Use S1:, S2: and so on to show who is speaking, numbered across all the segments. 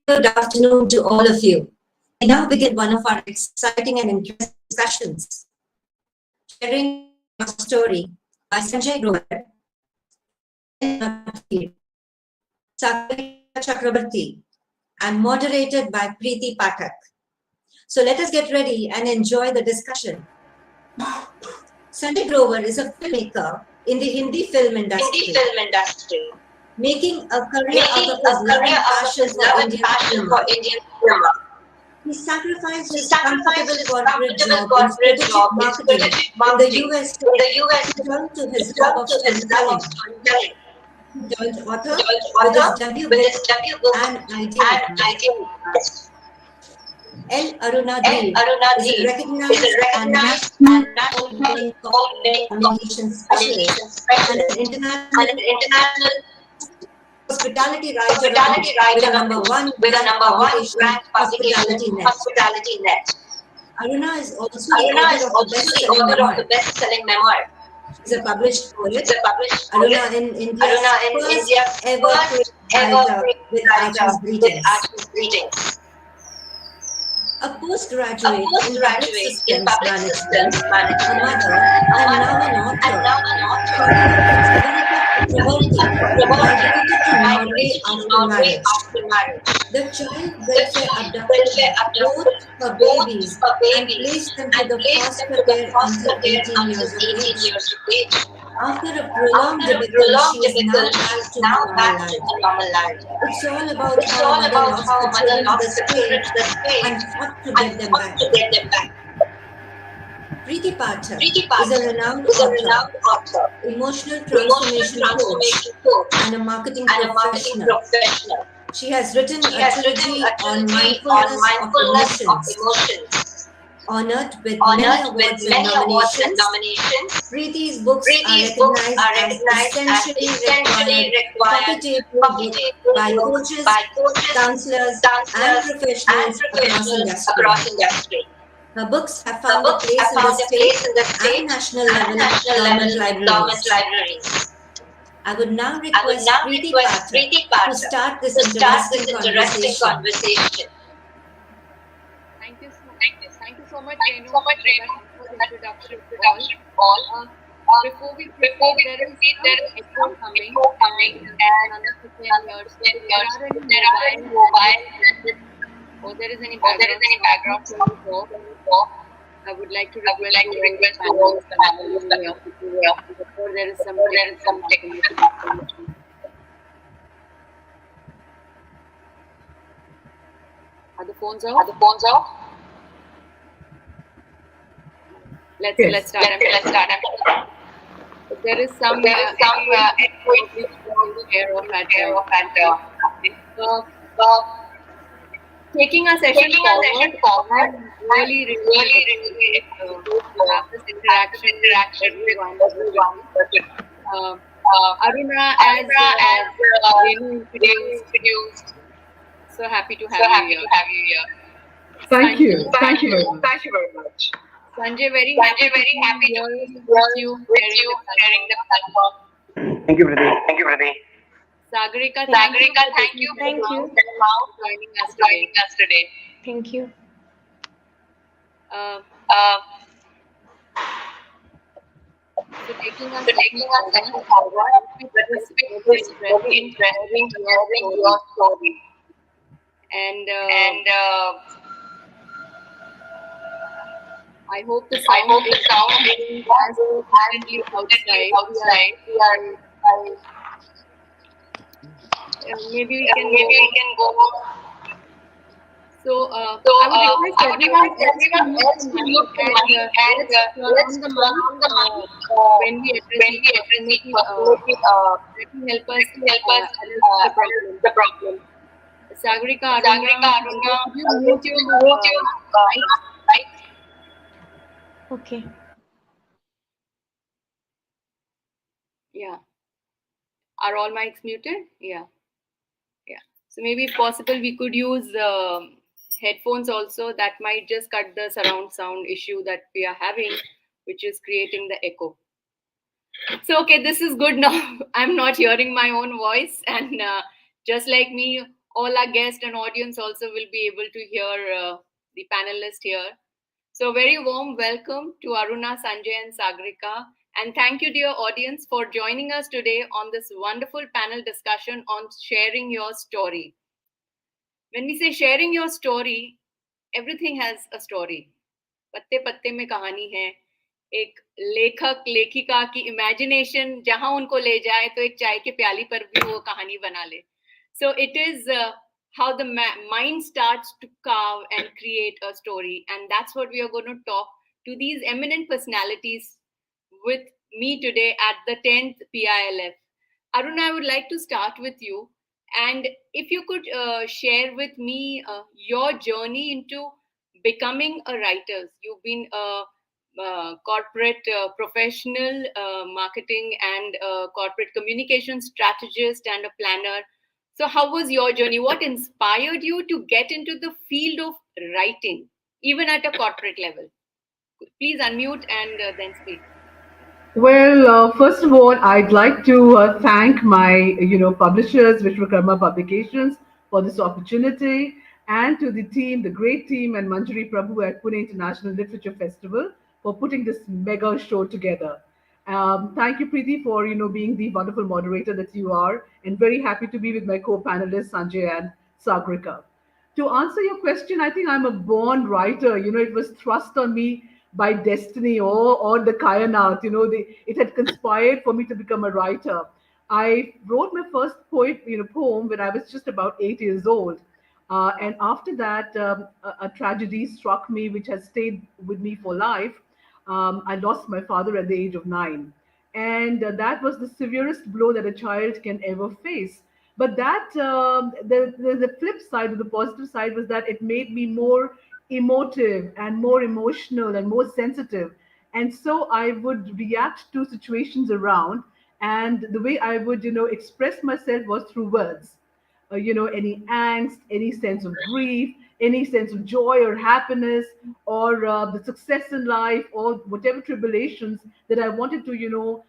S1: Good afternoon to all of you. We now begin one of our exciting and interesting discussions, sharing our story by Sanjay Grover, Dhir, Sagarika Chakraborty, and moderated by Preeti Pathak. So let us get ready and enjoy the discussion. Sanjay Grover is a filmmaker in the Hindi film industry, making a career out of his love and passion for Indian cinema. He sacrificed his comfortable corporate job in strategic marketing in the US to return to his love of storytelling. He turned author with his debut book and idea. Aruna Dhir is a recognized and national communication specialist and an international hospitality writer with a number one ranked publication, Hospitality Net. Aruna is also the author of the best-selling memoir. She's a published poet. Aruna in India's first ever writer with Archie's Greetings. A postgraduate in public systems management, a mother, and now an author. Chakraborty migrated to Norway after marriage. The child welfare abducted both her babies and placed them to the foster care until 18 years of age. After a prolonged debacle, she is now back to normal life. It's all about how mother lost the children to the state and fought to get them back. Preeti Pathak is a renowned author, emotional transformation coach, and a marketing professional. She has written a trilogy on mindfulness of emotions. Honored with many awards and nominations, Preeti's books are recognized as essentially required coffee table by coaches, counselors, and professionals across industry. Her books have found a place in the state and national level government libraries. I would now request Preeti Pathak to start this interesting conversation.
S2: Thank you so much, Renu, for that introduction to all. Before we proceed, there is echo coming and another 10 years. There are any mobile or there is any background sound, I would like to request panelists before there is some technical information. Are the phones off? Let's start. There is some taking a session forward, really have this interaction with everyone. Aruna, as Renu introduced, so happy to have you here.
S3: Thank you very much.
S2: Sanjay, very happy to be here with you sharing the platform.
S3: Thank you, Preeti.
S2: Sagarika, thank you for joining us today.
S4: Thank you.
S2: So taking us forward, it's very interesting hearing your story. And I hope the sound is as consistently outside. Maybe we can go. So I would request everyone else to mute and let's turn on the mic when we address it. Let me help us the problem. Sagarika, Aruna, could you mute your mic?
S4: Okay.
S2: Yeah. Are all mics muted? Yeah. So maybe if possible, we could use headphones also. That might just cut the surround sound issue that we are having, which is creating the echo. So, okay, this is good now. I'm not hearing my own voice. And just like me, all our guests and audience also will be able to hear the panelists here. So, very warm welcome to Aruna, Sanjay, and Sagarika. And thank you, dear audience, for joining us today on this wonderful panel discussion on sharing your story. When we say sharing your story, everything has a story. पत्ते पत्ते में कहानी है, एक लेखक लेखिका की imagination जहां उनको ले जाए तो एक चाय के प्याली पर भी वो कहानी बना ले. So it is how the mind starts to carve and create a story, and that's what we are going to talk to these eminent personalities with me today at the 10th PILF. Aruna, I would like to start with you, and if you could share with me your journey into becoming a writer. You've been a corporate professional, marketing and corporate communication strategist and a planner. So, how was your journey? What inspired you to get into the field of writing, even at a corporate level? Please unmute and then speak.
S3: Well, first of all, I'd like to thank my, publishers, Vishwakarma Publications, for this opportunity, and to the team, the great team, and Manjari Prabhu at Pune International Literature Festival for putting this mega show together. Thank you, Preeti, for being the wonderful moderator that you are, and very happy to be with my co-panelists Sanjay and Sagarika. To answer your question, I think I'm a born writer. It was thrust on me by destiny or the Kayanat. It had conspired for me to become a writer. I wrote my first poem when I was just about 8 years old. And after that, a tragedy struck me, which has stayed with me for life. I lost my father at the age of 9. And that was the severest blow that a child can ever face. But the flip side, or the positive side, was that it made me more emotive and more emotional and more sensitive. And so I would react to situations around, and the way I would, express myself was through words. Any angst, any sense of grief, any sense of joy or happiness, or the success in life, or whatever tribulations that I wanted to,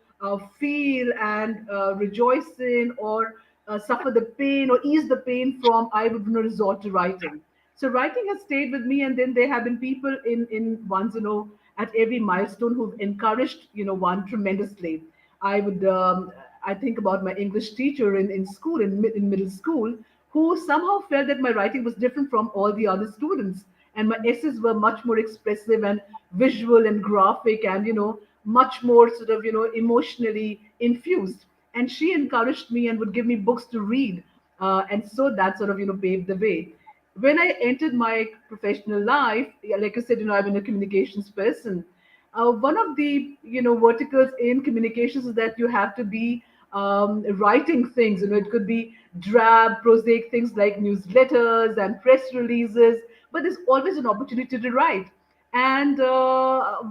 S3: feel and rejoice in, or suffer the pain or ease the pain from, I would, resort to writing. So writing has stayed with me, and then there have been people in one's, at every milestone who've encouraged, one tremendously. I would I think about my English teacher in school, in middle school, who somehow felt that my writing was different from all the other students, and my essays were much more expressive and visual and graphic, and much more sort of emotionally infused. And she encouraged me and would give me books to read, and so that sort of paved the way. When I entered my professional life, yeah, like I said, I've been a communications person. One of the verticals in communications is that you have to be writing things. It could be drab, prosaic things like newsletters and press releases, but there's always an opportunity to write, and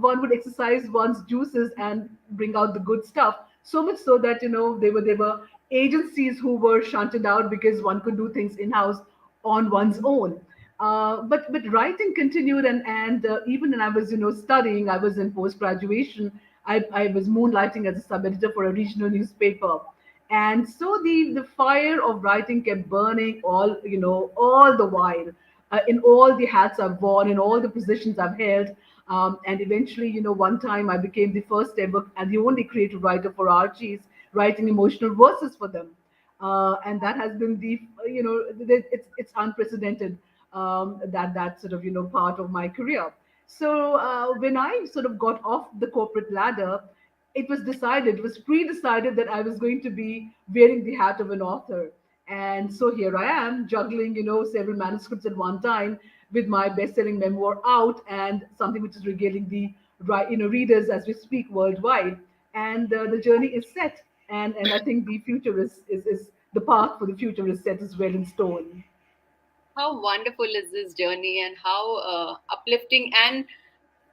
S3: one would exercise one's juices and bring out the good stuff. So much so that there were agencies who were shunted out because one could do things in house on one's own. But writing continued, and even when I was studying, I was in post graduation. I was moonlighting as a sub editor for a regional newspaper, and so the fire of writing kept burning all the while, in all the hats I've worn, in all the positions I've held. And eventually, one time I became the first ever and the only creative writer for Archie's, writing emotional verses for them. And that has been it's unprecedented, that sort of part of my career. So when I sort of got off the corporate ladder, it was pre-decided that I was going to be wearing the hat of an author. And so here I am, juggling, several manuscripts at one time, with my best-selling memoir out, and something which is regaling the readers as we speak worldwide. And the journey is set, and I think the future is the path for the future is set as well in stone.
S2: How wonderful is this journey, and how uplifting and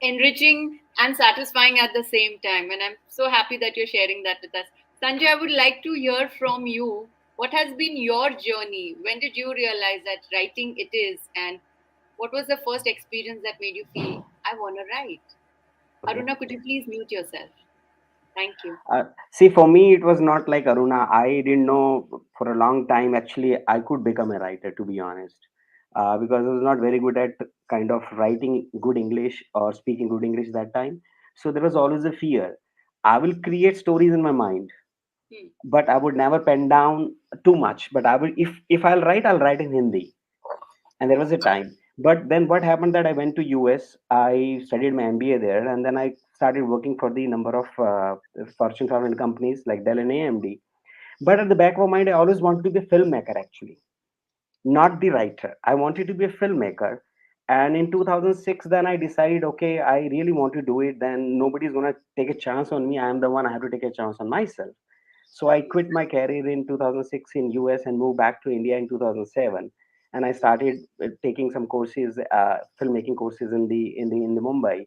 S2: enriching and satisfying at the same time. And I'm so happy that you're sharing that with us. Sanjay, I would like to hear from you. What has been your journey? When did you realize that writing it is? And what was the first experience that made you feel, I want to write? Aruna, could you please mute yourself? Thank you.
S4: See, for me, it was not like Aruna. I didn't know for a long time actually I could become a writer, to be honest, because I was not very good at kind of writing good English or speaking good English that time. So there was always a fear. I will create stories in my mind,
S2: Hmm.
S4: but I would never pen down too much. But I will, if I'll write in Hindi, and there was a time. But then what happened that I went to US, I studied my MBA there, and then I started working for the number of Fortune 500 companies like Dell and AMD. But at the back of my mind, I always wanted to be a filmmaker actually, not the writer. I wanted to be a filmmaker. And in 2006, then I decided, okay, I really want to do it. Then nobody's going to take a chance on me. I am the one, I have to take a chance on myself. So I quit my career in 2006 in US and moved back to India in 2007. And I started taking some courses, filmmaking courses in the Mumbai.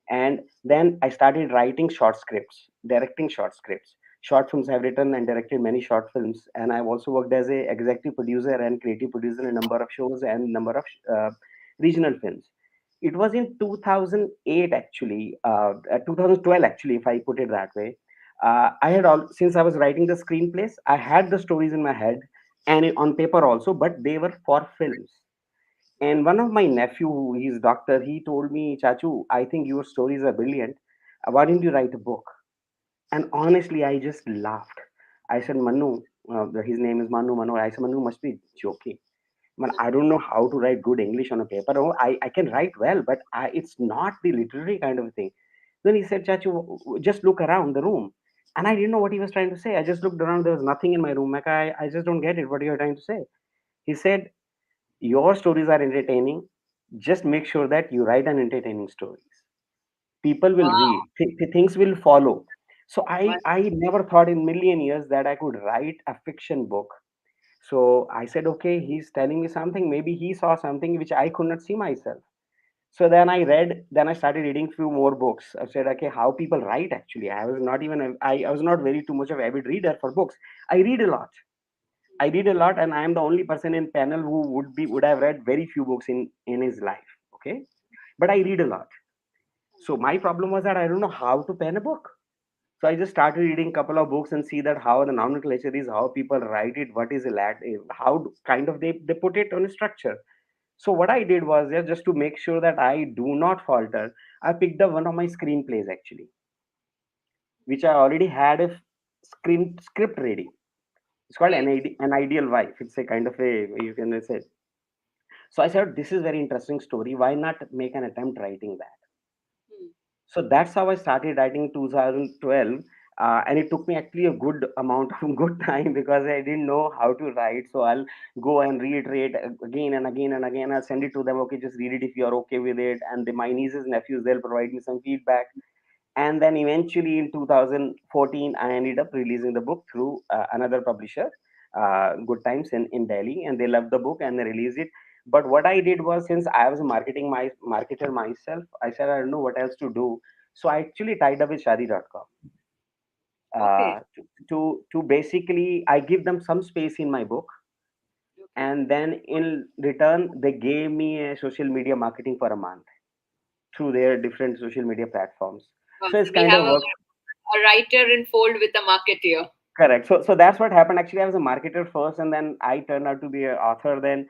S4: And then I started writing short scripts, directing short scripts. Short films. I've written and directed many short films, and I've also worked as a executive producer and creative producer in a number of shows and number of regional films. It was in 2008 actually, 2012 actually, if I put it that way. I had all since I was writing the screenplays, I had the stories in my head and on paper also, but they were for films. And one of my nephew, he's doctor, he told me, Chachu, I think your stories are brilliant. Why don't you write a book? And honestly, I just laughed. I said, Manu, his name is Manu. Manu. I said, Manu must be joking. Man, I don't know how to write good English on a paper. Oh, I can write well, but it's not the literary kind of thing. Then he said, Chachu, just look around the room. And I didn't know what he was trying to say. I just looked around. There was nothing in my room. Like, I just don't get it. What you're trying to say? He said, your stories are entertaining. Just make sure that you write an entertaining stories. People will
S2: Wow.
S4: read, things will follow. So
S2: Wow.
S4: I never thought in million years that I could write a fiction book. So I said, okay, he's telling me something, maybe he saw something which I could not see myself. So then I started reading few more books. I said, okay, how people write actually. I was not even I was not very too much of avid reader for books. I read a lot. I read a lot, and I am the only person in panel who would have read very few books in his life. Okay, but I read a lot. So my problem was that I don't know how to pen a book. So I just started reading a couple of books and see that how the nomenclature is, how people write it, what is a how kind of they put it on a structure. So what I did was, just to make sure that I do not falter, I picked up one of my screenplays actually, which I already had a screen script ready. It's called
S2: Okay.
S4: an Ideal Wife. It's a kind of a, you can say. So I said, this is very interesting story. Why not make an attempt writing that?
S2: Hmm.
S4: So that's how I started writing in 2012. And it took me actually a good amount of good time because I didn't know how to write. So I'll go and reiterate again and again and again. I'll send it to them. Okay, just read it if you're okay with it. And my nieces, nephews, they'll provide me some feedback. And then eventually in 2014, I ended up releasing the book through another publisher, Good Times in Delhi, and they loved the book and they released it. But what I did was, since I was a marketer myself, I said I don't know what else to do. So I actually tied up with Shadi.com
S2: Okay.
S4: to basically I give them some space in my book,
S2: Okay.
S4: and then in return they gave me a social media marketing for a month through their different social media platforms.
S2: Wow.
S4: So it's
S2: So we
S4: kind
S2: have
S4: of work.
S2: a writer in fold with a marketeer.
S4: Correct. So that's what happened. Actually, I was a marketer first, and then I turned out to be an author. Then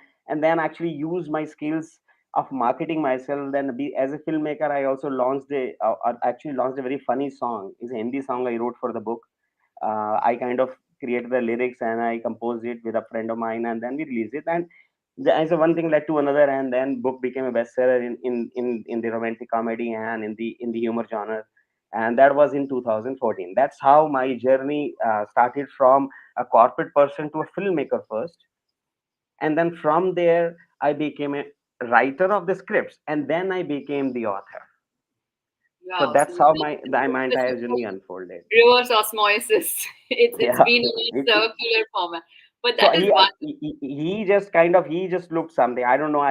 S4: actually used my skills of marketing myself. Then be as a filmmaker, I also actually launched a very funny song. It's a Hindi song I wrote for the book. I kind of created the lyrics and I composed it with a friend of mine, and then we released it. And as a one thing led to another, and then book became a bestseller in the romantic comedy and in the humor genre. And that was in 2014. That's how my journey started, from a corporate person to a filmmaker first, and then from there I became a writer of the scripts, and then I became the author. So
S2: Wow. So
S4: that's how my
S2: this
S4: entire
S2: is
S4: journey unfolded.
S2: reverse osmosis. It's
S4: Yeah.
S2: been in a circular format. But
S4: So
S2: that is one.
S4: he just kind of, he just looked something. I don't know.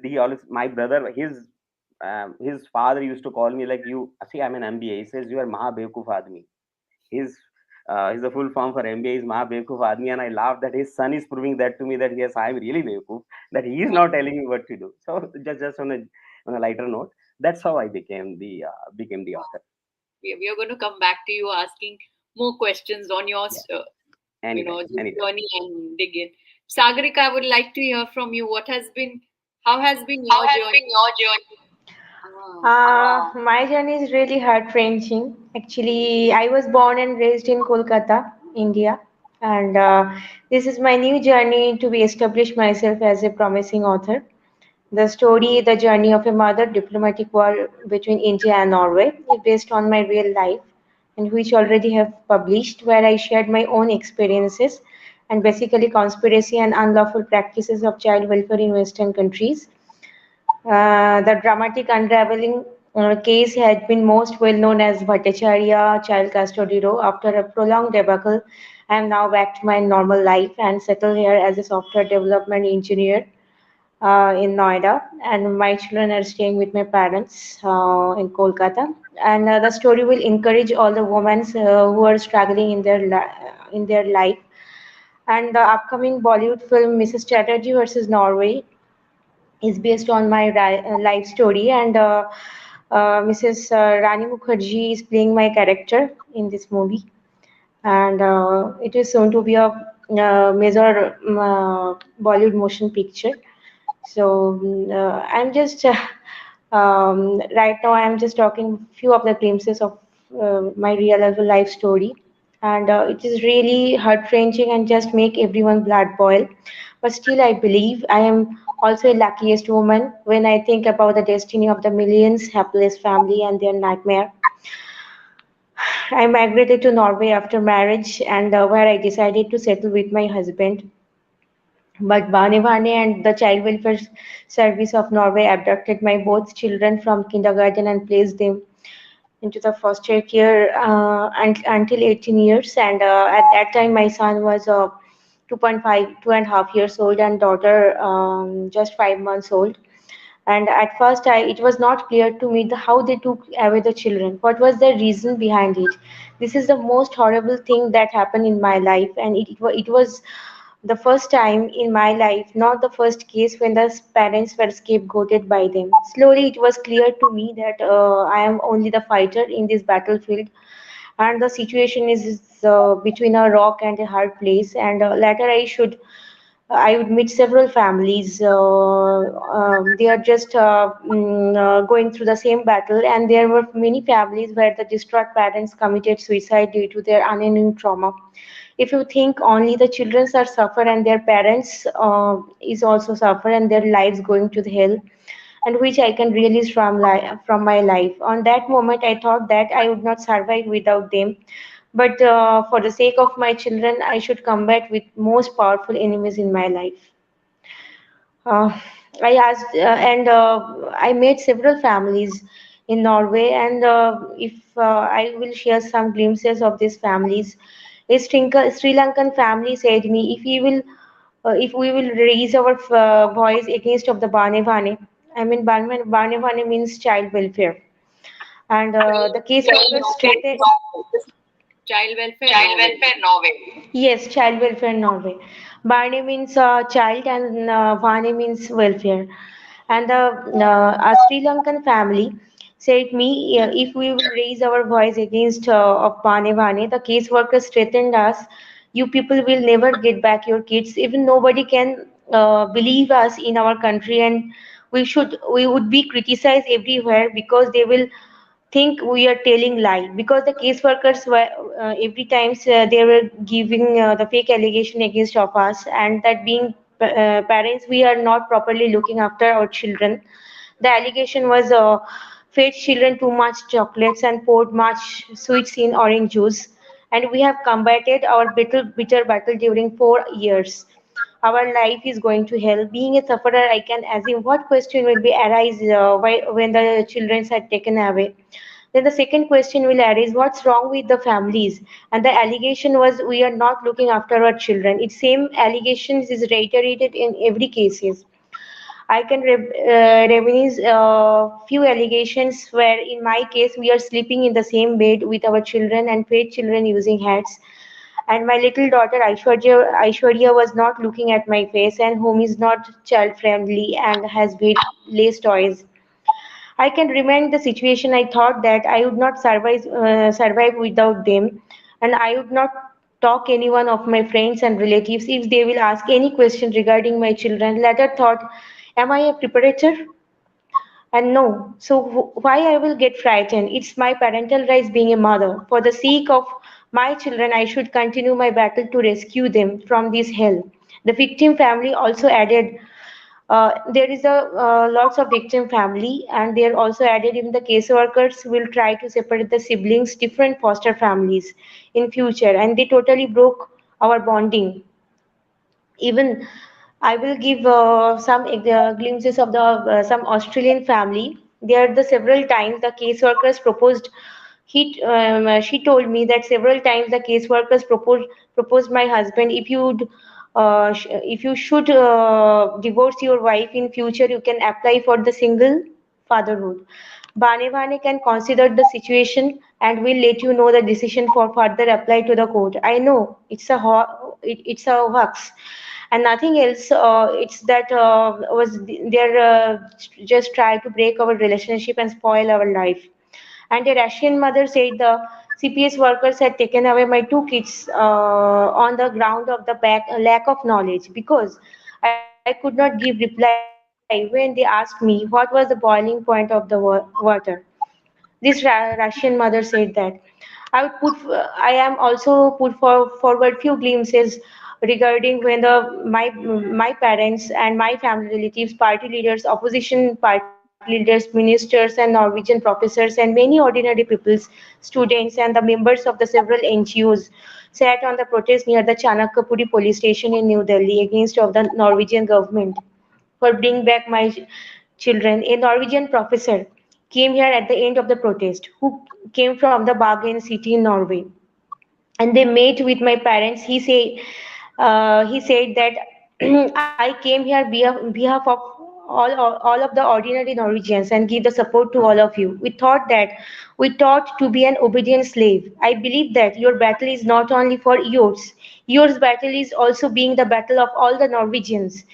S4: He always, my brother, his father used to call me like, you see, I'm an MBA. He says you are Maha Bekuf Admi. His the full form for MBA is Maha Bekuf Admi, and I laugh that his son is proving that to me, that yes, I'm really Bekuf, that he is not telling me what to do. So just on a lighter note, that's how I became the author.
S2: we are going to come back to you asking more questions on your
S4: Anytime,
S2: this
S4: anytime.
S2: journey and dig in. Sagarika, I would like to hear from you. How has been
S5: How
S2: your
S5: has
S2: journey?
S5: been your journey?
S2: Ah,
S5: My journey is really heart-wrenching. Actually, I was born and raised in Kolkata, India, and this is my new journey to be establish myself as a promising author. The story, the journey of a mother, diplomatic war between India and Norway, is based on my real life, and which already have published, where I shared my own experiences and basically conspiracy and unlawful practices of child welfare in Western countries. The dramatic unraveling case had been most well known as Bhattacharya child custody row. After a prolonged debacle, I am now back to my normal life and settled here as a software development engineer in Noida, and my children are staying with my parents in Kolkata. And the story will encourage all the women who are struggling in in their life. And the upcoming Bollywood film Mrs. Chatterjee versus Norway is based on my life story, and Mrs. Rani Mukherjee is playing my character in this movie, and it is soon to be a major Bollywood motion picture. So I'm just right now I'm just talking few of the glimpses of my real life story, and it is really heart-wrenching and just make everyone blood boil. But still, I believe I am also a luckiest woman when I think about the destiny of the millions helpless family and their nightmare. I migrated to Norway after marriage, and where I decided to settle with my husband. But Bhanevane and the Child Welfare Service of Norway abducted my both children from kindergarten and placed them into the foster care until 18 years. And at that time, my son was 2.5, 2.5 years old, and daughter just 5 months old. And at first, it was not clear to me how they took away the children. What was the reason behind it? This is the most horrible thing that happened in my life, and it was the first time in my life, not the first case when the parents were scapegoated by them. Slowly, it was clear to me that I am only the fighter in this battlefield, and the situation is between a rock and a hard place. And later, I would meet several families. They are just going through the same battle, and there were many families where the distraught parents committed suicide due to their unending trauma. If you think only the children are suffer and their parents is also suffer and their lives going to the hell, and which I can release from my life. On that moment, I thought that I would not survive without them. But for the sake of my children, I should combat with most powerful enemies in my life. Uh, I asked, and I met several families in Norway, and if I will share some glimpses of these families. A Sri Lankan family said me, if we will raise our voice against of the Bane Bane, I mean Bane Bane means child welfare, and the case workers straightened.
S2: child welfare
S5: Child
S2: Norway.
S5: welfare Norway. Yes, child welfare in Norway. Barney means child and Vane means welfare. And a Sri Lankan family said me if we will raise our voice against of Bane Vane, the case workers threatened us. You people will never get back your kids. Even nobody can believe us in our country, and we would be criticized everywhere because they will think we are telling lie, because the case workers were every times they were giving the fake allegation against of us, and that being parents we are not properly looking after our children. The allegation was fed children too much chocolates and poured much sweets in orange juice, and we have combated our bitter battle during 4 years. Our life is going to hell. Being a sufferer, I can assume what question will be arise when the children are taken away. Then the second question will arise, what's wrong with the families? And the allegation was we are not looking after our children. It's same allegations is reiterated in every cases. I can reminisce few allegations where in my case we are sleeping in the same bed with our children and paid children using hats. And my little daughter Aishwarya was not looking at my face, and whom is not child friendly and has very less toys. I can remind the situation. I thought that I would not survive without them, and I would not talk anyone of my friends and relatives if they will ask any question regarding my children. Later thought, am I a preparator? And no. So why I will get frightened? It's my parental rights being a mother. For the sake of my children, I should continue my battle to rescue them from this hell. The victim family also added there is a lots of victim family, and they are also added in the case workers will try to separate the siblings different foster families in future, and they totally broke our bonding. Even I will give some glimpses of the some Australian family. There, the several times the caseworkers proposed. She told me that several times the caseworkers proposed my husband, if if you should divorce your wife in future, you can apply for the single fatherhood. Bane Bane can consider the situation and will let you know the decision for further apply to the court. I know it's a hoax and nothing else. It's that was they're just try to break our relationship and spoil our life. And a Russian mother said the CPS workers had taken away my two kids on the ground of the lack of knowledge because I could not give reply when they asked me what was the boiling point of the water. This Russian mother said that. I am also forward few glimpses regarding when my parents and my family relatives, party leaders, opposition party leaders, ministers, and Norwegian professors, and many ordinary peoples, students, and the members of the several NGOs sat on the protest near the Chanakkapuri police station in New Delhi against of the Norwegian government for bring back my children. A Norwegian professor came here at the end of the protest, who came from the bargain city in Norway, and they met with my parents. He said that I came here behalf of all of the ordinary Norwegians and give the support to all of you. We thought that we taught to be an obedient slave. I believe that your battle is not only for yours. Yours battle is also being the battle of all the Norwegians.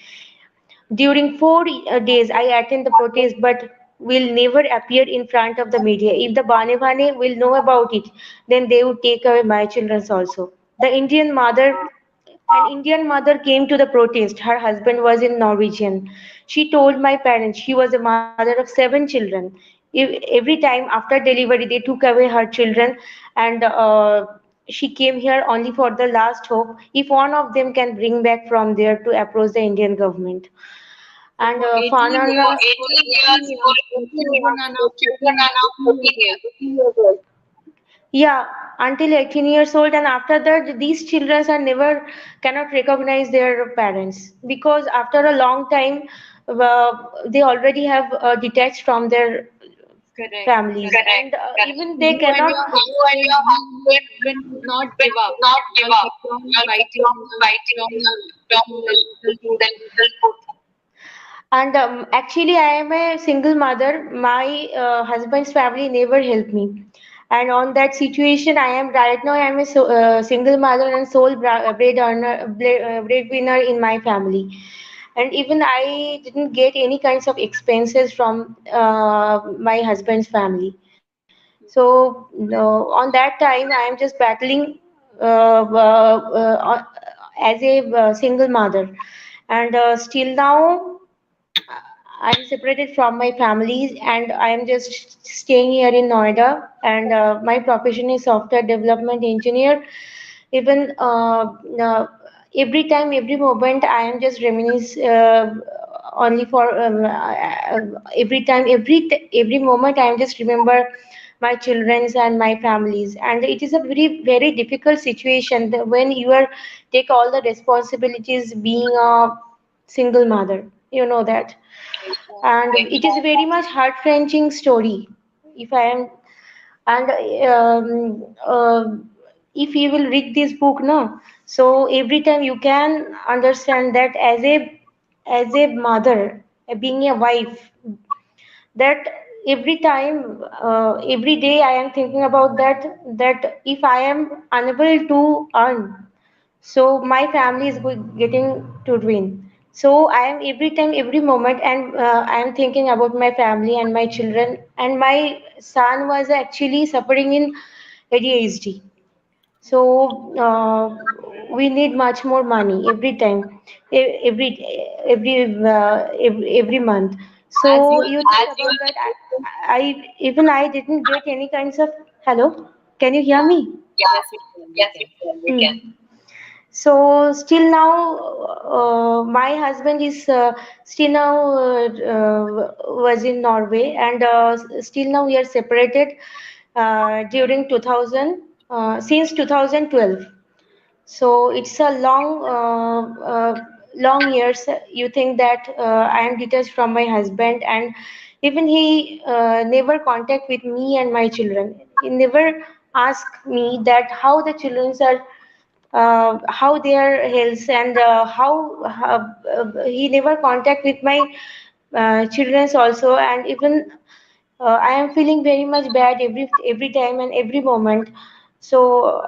S5: During 4 days, I attend the protest, but will never appear in front of the media. If the Bane Bane will know about it, then they would take away my children also. The Indian mother came to the protest. Her husband was in Norwegian. She told my parents she was a mother of 7 children. Every time after delivery, they took away her children, and she came here only for the last hope. If one of them can bring back from there to approach the Indian government.
S2: So
S5: And
S2: for 18
S5: Fanana,
S2: years, for 18 years, the children are now 18 years old.
S5: yeah, until 18 years old, and after that, these children are never cannot recognize their parents because after a long time, they already have detached from their
S2: Correct,
S5: families,
S2: correct.
S5: and even they
S2: You and
S5: cannot.
S2: your husband, you husband did not give up. You all kept on fighting, you all kept on putting the legal foot.
S5: And actually, I am a single mother. My husband's family never helped me. And on that situation, I am right now. I am a single mother and sole breadwinner in my family. And even I didn't get any kinds of expenses from my husband's family. So on that time, I am just battling as a single mother. And still now, I'm separated from my family and I am just staying here in Noida. And my profession is software development engineer. Even every time, every moment, I am just reminisce only for every time, every moment, I am just remember my children's and my families. And it is a very difficult situation when you are take all the responsibilities being a single mother. You know that, and
S2: Exactly.
S5: it is very much heart-wrenching story. If I am and if you will read this book, no, so every time you can understand that as a mother, being a wife, that every time, every day I am thinking about that if I am unable to earn, so my family is getting to ruin. So I am every time, every moment, and I am thinking about my family and my children. And my son was actually suffering in ADHD. So we need much more money every time, every every month. So
S2: As you
S5: you think about that. I even I didn't get any kinds of. Hello, can you hear me?
S2: yes, we can.
S5: Mm. So still now, my husband is still now was in Norway, and still now we are separated during 2000 since 2012. So it's a long years. You think that I am detached from my husband, and even he never contact with me and my children. He never ask me that how the children are, how their health, and he never contact with my childrens also. And even I am feeling very much bad every time and every moment. So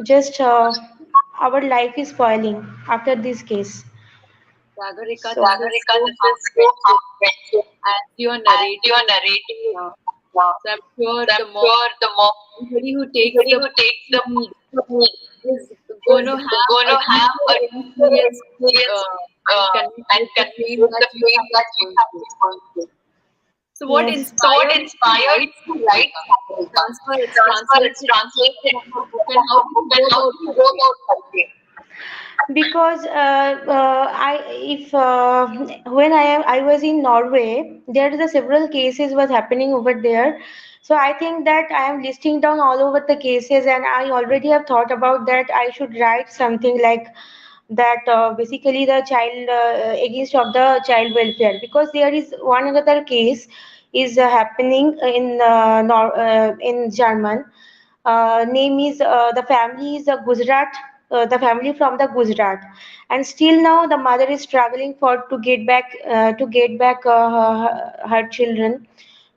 S5: just our life is spoiling after this case.
S2: Sagarika,
S5: So
S2: this is so heartbreaking as you are narrating. Uh, so I'm sure the more anybody who takes the lead is going to have a deeper experience and connect with the pain that you have been going through. So what
S5: yes.
S2: inspired you to write Sagarika? Translated from a book, and how did you go about writing?
S5: Because I if when I was in Norway, there are the several cases was happening over there. So I think that I am listing down all over the cases, and I already have thought about that I should write something like that, basically the child against of the child welfare, because there is one another case is happening in German. Name is the family is Gujarat, the family from the Gujarat, and still now the mother is struggling for to get back her children.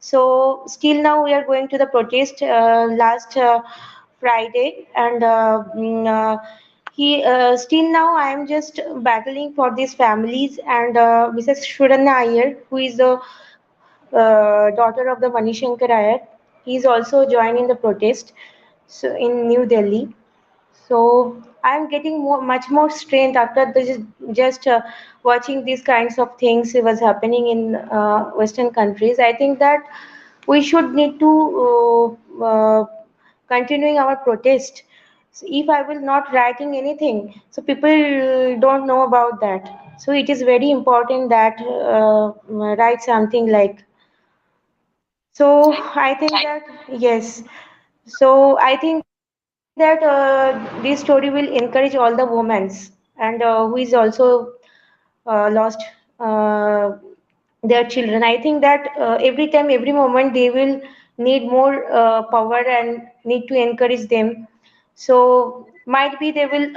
S5: So still now we are going to the protest last Friday, and he still now I am just battling for these families. And Mrs. Shurana Iyer, who is the daughter of the Manishankar Iyer, he is also joining the protest so in New Delhi. So I'm getting much more strength after this, just watching these kinds of things was happening in Western countries. I think that we should need to continuing our protest. So if I will not writing anything, so people don't know about that. So it is very important that write something like. So
S2: Thank
S5: I think that yes. So I think that this story will encourage all the women, and who is also lost uh, their children. I think that every time, every moment, they will need more power and need to encourage them. So might be they will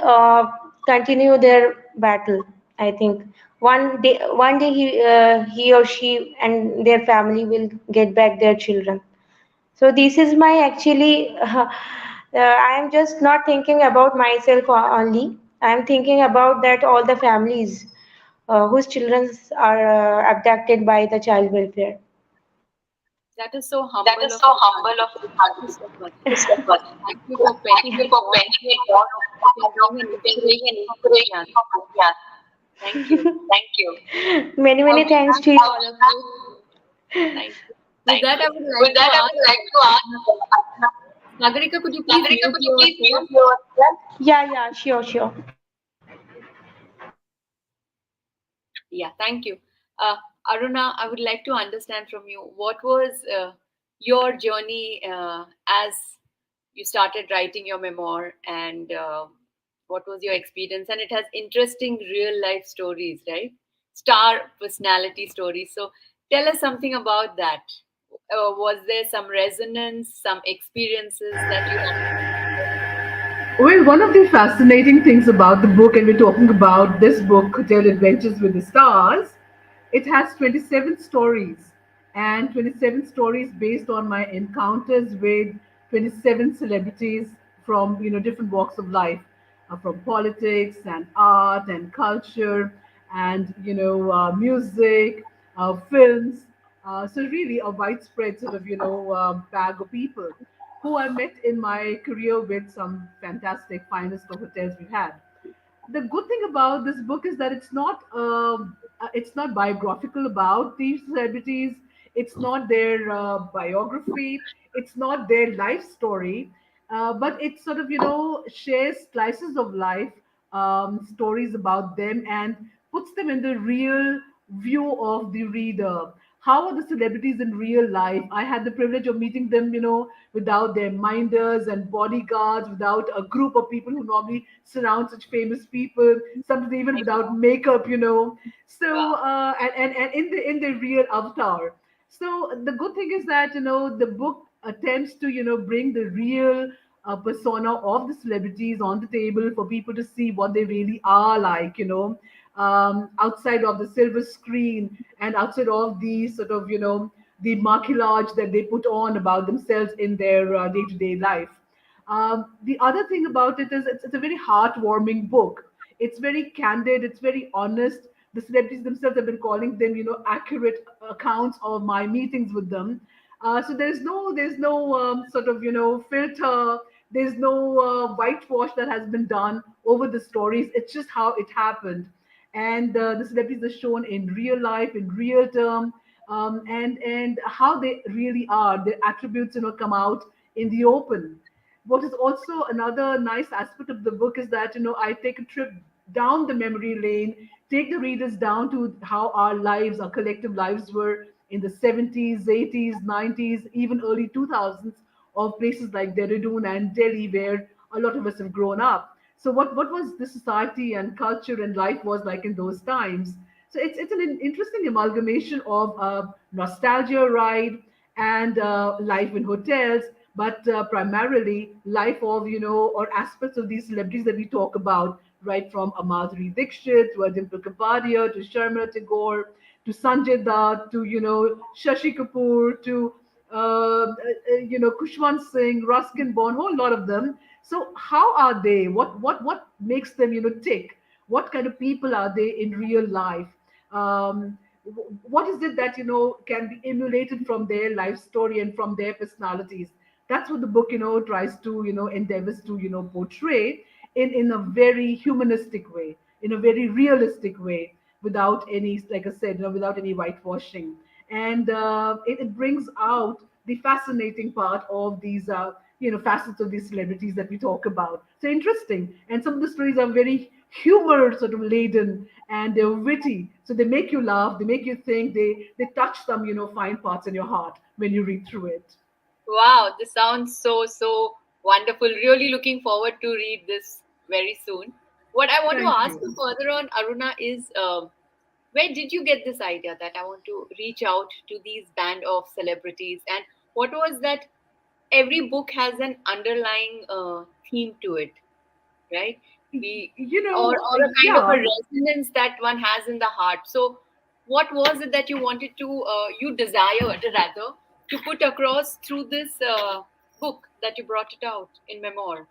S5: continue their battle. I think one day he or she and their family will get back their children. So this is my actually, I am just not thinking about myself only. I am thinking about that all the families whose children are abducted by the child welfare.
S2: That is so humble of you, Sagarika. Thank you so much. Thank you for penning it down and being an inspiration for many others. Thank you.
S5: Many
S2: Now,
S5: thanks to you, all of you.
S2: thank you. With that, I would like to ask Sagarika, could you please mute yourself?
S5: Yeah, sure.
S2: Yeah, thank you. Uh, Aruna, I would like to understand from you what was your journey as you started writing your memoir, and what was your experience? And it has interesting real life stories, right? Star personality stories. So tell us something about that. Was there some resonance, some experiences that you had?
S3: Well, one of the fascinating things about the book, and we're talking about this book, Hotel Adventures with the Stars, it has 27 stories, and 27 stories based on my encounters with 27 celebrities from different walks of life, from politics and art and culture. and music, films. So really a widespread sort of bag of people who I met in my career with some fantastic finest of hotels we've had. The good thing about this book is that it's not biographical about these celebrities. It's not their biography. It's not their life story. But it sort of shares slices of life, stories about them, and puts them in the real view of the reader. How are the celebrities in real life? I had the privilege of meeting them, without their minders and bodyguards, without a group of people who normally surround such famous people, sometimes even without makeup, So
S2: Wow.
S3: and in the real avatar. So the good thing is that the book attempts to bring the real persona of the celebrities on the table for people to see what they really are like, outside of the silver screen and outside of the sort of the maquillage that they put on about themselves in their day-to-day life. The other thing about it is it's a very heartwarming book. It's very candid. It's very honest. The celebrities themselves have been calling them, accurate accounts of my meetings with them. So there's no sort of filter. There's no whitewash that has been done over the stories. It's just how it happened, and the celebrities are shown in real life, in real term, and how they really are. Their attributes, come out in the open. What is also another nice aspect of the book is that I take a trip down the memory lane, take the readers down to how our lives, our collective lives were in the 70s, 80s, 90s, even early 2000s, of places like Dehradun and Delhi, where a lot of us have grown up. So what was the society and culture and life was like in those times? So it's an interesting amalgamation of nostalgia ride and life in hotels, but primarily life of or aspects of these celebrities that we talk about, right from Amadri Dixit to Dimple Kapadia to Sharmila Tagore to Sanjay Dutt to Shashi Kapoor to Kushwant Singh, Ruskin Bond, whole lot of them. So how are they? What makes them tick? What kind of people are they in real life? What is it that can be emulated from their life story and from their personalities? That's what the book tries to endeavors to portray in a very humanistic way, in a very realistic way, without any, like I said, without any whitewashing. And it brings out the fascinating part of these facets of these celebrities that we talk about. So interesting, and some of the stories are very humor sort of laden, and they're witty, so they make you laugh, they make you think, they touch some fine parts in your heart when you read through it.
S2: Wow, this sounds so wonderful. Really looking forward to read this very soon. What I want to
S3: Thank
S2: ask
S3: you.
S2: you further on, Aruna, is where did you get this idea that I want to reach out to these band of celebrities, and what was that? Every book has an underlying theme to it, right? We
S3: You know,
S2: or a kind of a
S3: yeah.
S2: resonance that one has in the heart. So, what was it that you wanted to, you desired rather, to put across through this book that you brought it out in memoir?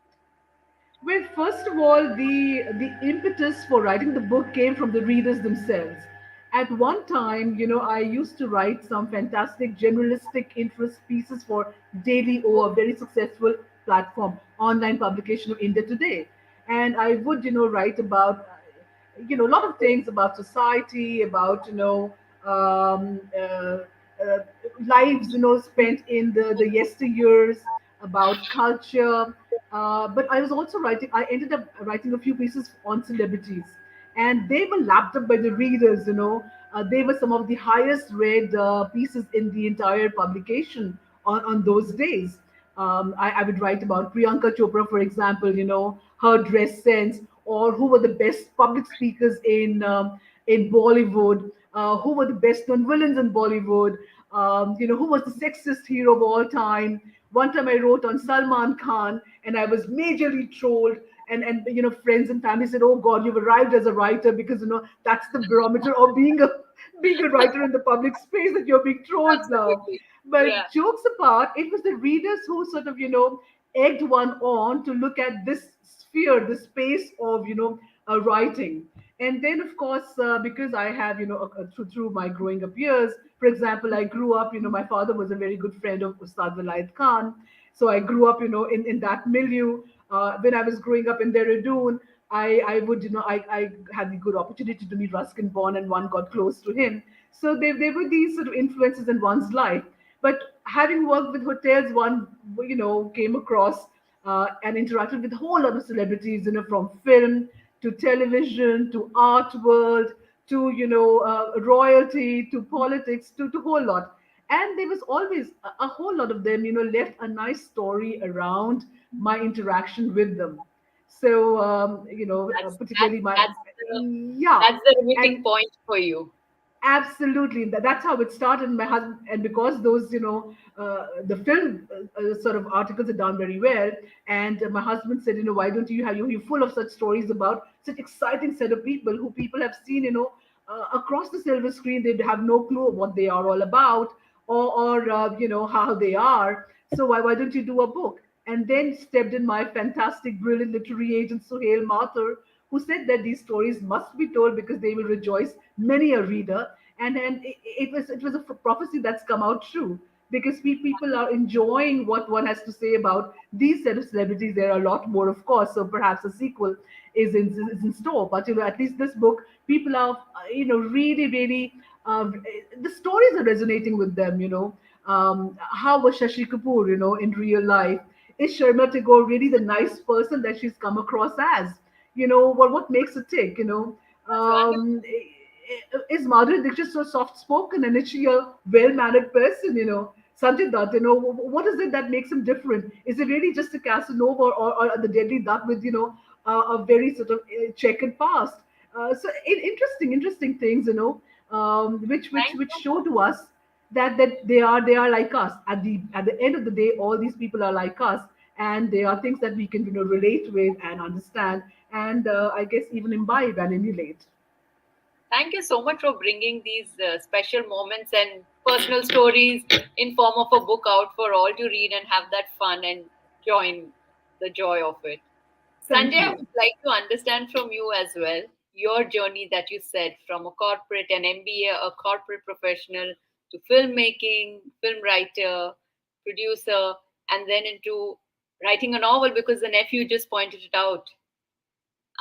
S3: Well, first of all, the impetus for writing the book came from the readers themselves. At one time, I used to write some fantastic generalistic interest pieces for Daily O, a very successful platform, online publication of India Today. And I would, write about, a lot of things about society, about, uh, lives, spent in the yesteryears, about culture. But I was also writing, I ended up writing a few pieces on celebrities, and they were lapped up by the readers. They were some of the highest read pieces in the entire publication on those days. I would write about Priyanka Chopra, for example, her dress sense, or who were the best public speakers in Bollywood, who were the best known villains in Bollywood, who was the sexiest hero of all time. One time I wrote on Salman Khan, and I was majorly trolled. And friends and family said, "Oh God, you've arrived as a writer," because that's the barometer of being a writer in the public space, that you're being trolled now.
S2: Absolutely. Yeah.
S3: But jokes apart, it was the readers who sort of egged one on to look at this sphere, the space of writing. And then, of course, because I have, through my growing up years, for example, I grew up, my father was a very good friend of Ustad Vilayat Khan. So I grew up, in that milieu. When I was growing up in Dehradun, I would, I had the good opportunity to meet Ruskin Bond, and one got close to him. So there were these sort of influences in one's life. But having worked with hotels, one, came across and interacted with a whole lot of celebrities, from film to television to art world to, royalty to politics to whole lot. And there was always a whole lot of them, left a nice story around my interaction with them. So,
S2: That's
S3: particularly my,
S2: that's the
S3: yeah.
S2: that's the riveting
S3: And
S2: point for you.
S3: absolutely, that's how it started. My husband, and because those, the film sort of articles are done very well, and my husband said, why don't you have you full of such stories about such exciting set of people who people have seen, across the silver screen. They have no clue what they are all about, or how they are. So why don't you do a book? And then stepped in my fantastic, brilliant literary agent Suhail Mathur, who said that these stories must be told because they will rejoice many a reader. And it was a prophecy that's come out true, because people are enjoying what one has to say about these set of celebrities. There are a lot more, of course, so perhaps a sequel is in store. But at least this book, people are really, really, the stories are resonating with them. How was Shashi Kapoor, in real life? Is Sharma Tagore really the nice person that she's come across as? What makes it tick?
S2: That's wonderful.
S3: Is Madhuri Dixit so soft spoken, and is she a well mannered person? Sanjay Dutt, what is it that makes him different? Is it really just a Casanova, or the deadly duck with a very sort of checkered past? So interesting things, which which
S2: Thank
S3: which
S2: you.
S3: show to us that they are like us. At the end of the day, all these people are like us, and they are things that we can relate with and understand, and I guess even imbibe and emulate.
S2: Thank you so much for bringing these special moments and personal stories in form of a book out for all to read and have that fun and join the joy of it.
S3: Thank
S2: Sanjay, I
S3: you.
S2: would like to understand from you as well your journey that you said from a corporate, an MBA, a corporate professional, to filmmaking, film writer, producer, and then into writing a novel because the nephew just pointed it out.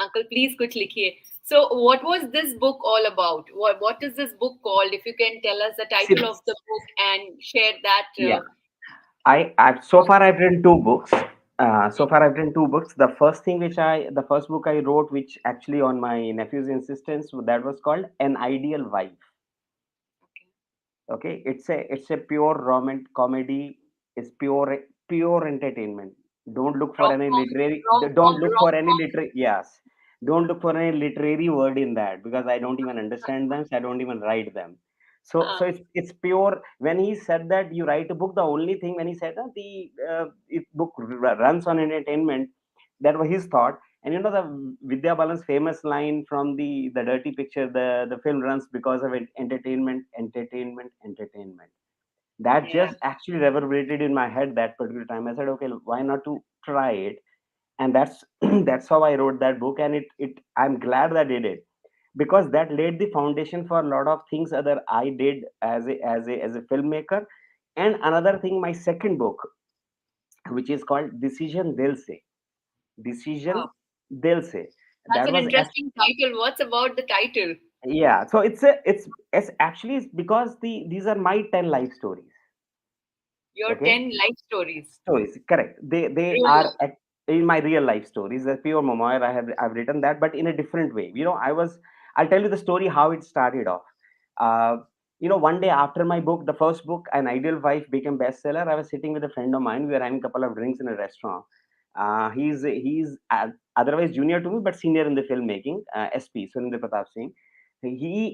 S2: Uncle, please kuch likhiye. So, what was this book all about? What is this book called? If you can tell us the
S4: See,
S2: title of the book and share that.
S4: yeah, I've so far I've written two books. So
S2: Mhm.
S4: far I've written two books. The first book I wrote, which actually on my nephew's insistence, that was called An Ideal Wife.
S2: Okay.
S4: Okay, it's a pure romantic comedy. It's pure entertainment. Don't look for
S2: Rom
S4: any
S2: com.
S4: literary.
S2: Rom
S4: Don't
S2: com.
S4: look for any literary. Yes, don't look for any literary word in that, because I don't even understand them. So I don't even write them. So
S2: Uh,
S4: it's pure. When he said that you write a book, the only thing when he said that the if book runs on entertainment, that was his thought. And the Vidya Balan's famous line from the Dirty Picture, the film runs because of entertainment, entertainment, entertainment. That
S2: yeah.
S4: just actually reverberated in my head that particular time. I said, okay, why not to try it? And that's that's how I wrote that book. And it I'm glad that I did it, because that laid the foundation for a lot of things other I did as a filmmaker. And another thing, my second book, which is called Decision They'll Say. Decision
S2: Wow.
S4: They'll Say.
S2: That's
S4: That
S2: an
S4: was
S2: interesting title. What's about the title?
S4: yeah. So it's actually it's because these are my 10 life stories.
S2: Your
S4: Okay,
S2: 10 life stories.
S4: stories, correct. They
S2: Real
S4: are
S2: life.
S4: in my real life stories. The pure memoir. I've written that, but in a different way. I'll tell you the story how it started off. Uh, one day after my book, the first book, An Ideal Wife, became bestseller. I was sitting with a friend of mine. We were having a couple of drinks in a restaurant. He's otherwise junior to me, but senior in the filmmaking. SP Surinder Pratap Singh.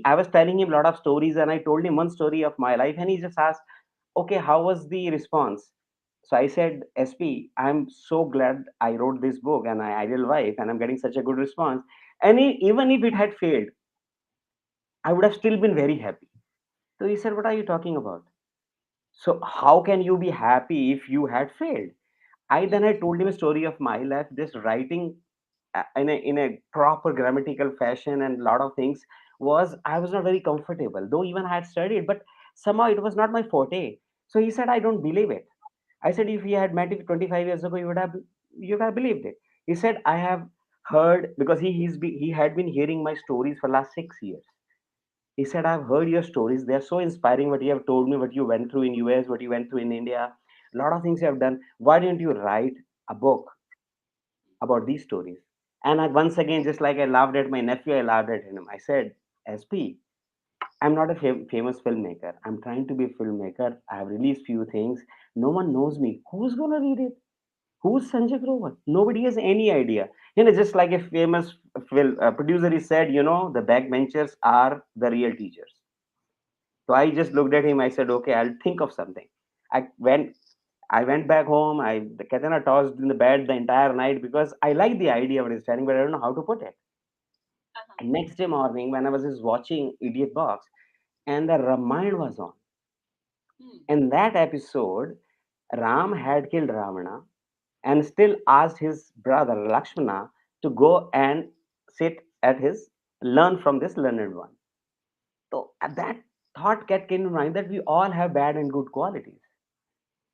S4: I was telling him a lot of stories, and I told him one story of my life, and he just asked, okay, how was the response? So I said, SP, I'm so glad I wrote this book and I Ideal Wife, and I'm getting such a good response. And even if it had failed, I would have still been very happy. So he said, what are you talking about? So how can you be happy if you had failed? I
S2: Hmm.
S4: then I told him a story of my life, just writing. in a proper grammatical fashion and a lot of things, was I was not very comfortable, though even I had studied, but somehow it was not my forte. So he said, I don't believe it. I said, if he had met it 25 years ago, you would have believed it. He said, I have heard, because he had been hearing my stories for last 6 years. He said, I've heard your stories. They're so inspiring, what you have told me, what you went through in US, what you went through in India, a lot of things you have done. Why didn't you write a book about these stories? And I, once again, just like I laughed at my nephew, I laughed at him. I said, SP, I'm not a famous filmmaker. I'm trying to be a filmmaker. I have released few things. No one knows me. Who's gonna read it? Who's Sanjay Grover? Nobody has any idea. Just like a famous film producer he said, the backbenchers are the real teachers. So I just looked at him. I said, okay, I'll think of something. I went. I went back home. The katana tossed in the bed the entire night because I like the idea of it standing, but I don't know how to put it.
S2: Uh-huh.
S4: And next day morning, when I was just watching Idiot Box, and the Ramayana was on.
S2: Hmm.
S4: In that episode, Ram had killed Ravana and still asked his brother Lakshmana to go and sit at his learn from this learned one. So at that thought came to mind that we all have bad and good qualities.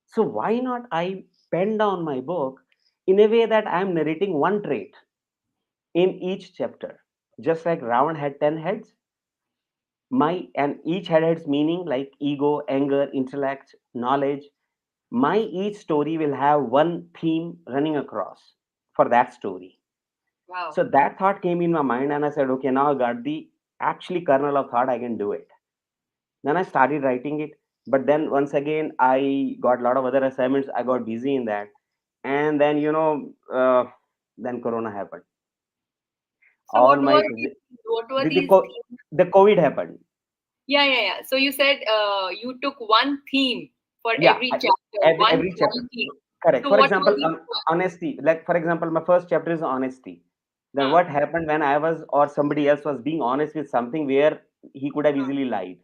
S4: So why not I pen down my book in a way that I am narrating one trait in each chapter. Just like Ravan had 10 heads, my and each head has meaning like ego, anger, intellect, knowledge. My each story will have one theme running across for that story.
S2: Wow.
S4: So that thought came in my mind, and I said, okay, now I got the actually kernel of thought, I can do it. Then I started writing it. But then once again, I got a lot of other assignments. I got busy in that. And then, then Corona happened.
S2: So
S4: All
S2: what
S4: my,
S2: were
S4: the,
S2: these
S4: co-
S2: themes?
S4: the COVID happened.
S2: Yeah, yeah, yeah. So you said you took one theme for
S4: Yeah,
S2: every chapter,
S4: every chapter.
S2: one theme.
S4: Correct.
S2: So
S4: For
S2: what were
S4: example,
S2: these?
S4: honesty. Like, for example, my first chapter is honesty. Then
S2: Huh,
S4: what happened when I was or somebody else was being honest with something where he could have
S2: huh,
S4: easily lied.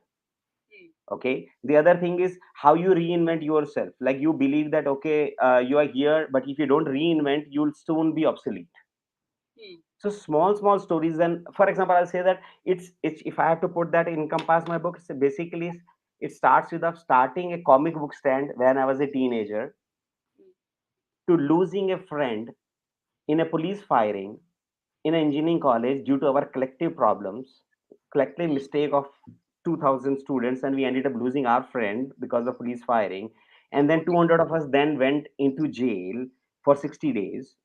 S2: hmm,
S4: Okay. The other thing is how you reinvent yourself. Like you believe that, okay, you are here, but if you don't reinvent, you'll soon be obsolete.
S2: hmm,
S4: So small stories. And for example, I'll say that it's if I have to put that encompass my book, it's basically it starts with of starting a comic book stand when I was a teenager,
S2: hmm.
S4: to losing a friend in a police firing in an engineering college due to our collective problems, collective mistake of 2000 students, and we ended up losing our friend because of police firing. And then
S2: Okay.
S4: 200 of us then went into jail for 60 days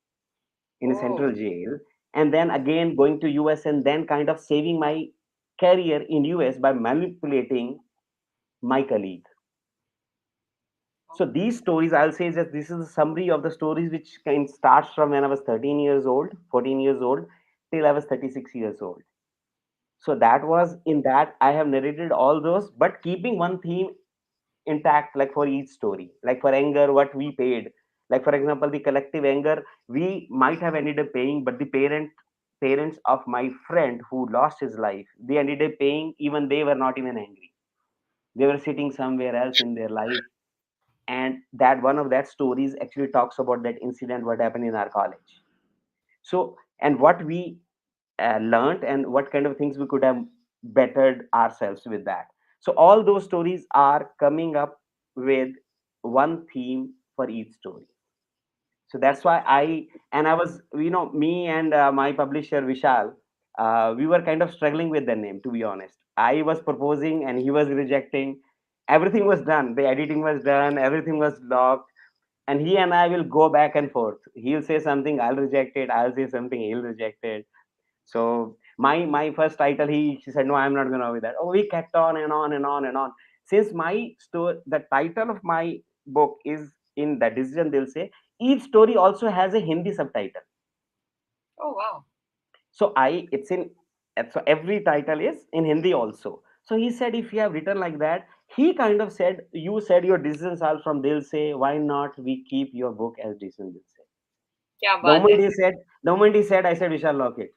S4: in a
S2: Oh,
S4: central jail, and then again going to US and then kind of saving my career in US by manipulating my colleague. So
S2: wow.
S4: these stories, I'll say that this is a summary of the stories which kind starts from when I was 13 years old, 14 years old, till I was 36 years old. So that was in that I have narrated all those, but keeping one theme intact, like for each story. Like for anger, what we paid. Like for example, the collective anger we might have ended up paying, but the parents of my friend who lost his life, they ended up paying. Even they were not even angry. They were sitting somewhere else in their life, and that one of that stories actually talks about that incident what happened in our college. So and what we learned and what kind of things we could have bettered ourselves with that. So all those stories are coming up with one theme for each story. So that's why I was, me and my publisher Vishal, we were kind of struggling with the name, to be honest. I was proposing and he was rejecting. Everything was done, the editing was done, everything was locked, and he and I will go back and forth. He'll say something, I'll reject it, I'll say something, he'll reject it. So my first title, he said, no, I'm not gonna with that. Oh, we kept on and on and on and on. Since my story, the title of my book is in the decision, they'll say each story also has a Hindi subtitle.
S2: Oh, wow.
S4: So it's in, so every title is in Hindi also. So he said, if you have written like that, he kind of said, you said your decisions are from Dil Se, why not we keep your book as decision Dil Se?
S2: क्या
S4: The
S2: बात
S4: moment
S2: है.
S4: he said, I said, we shall lock it.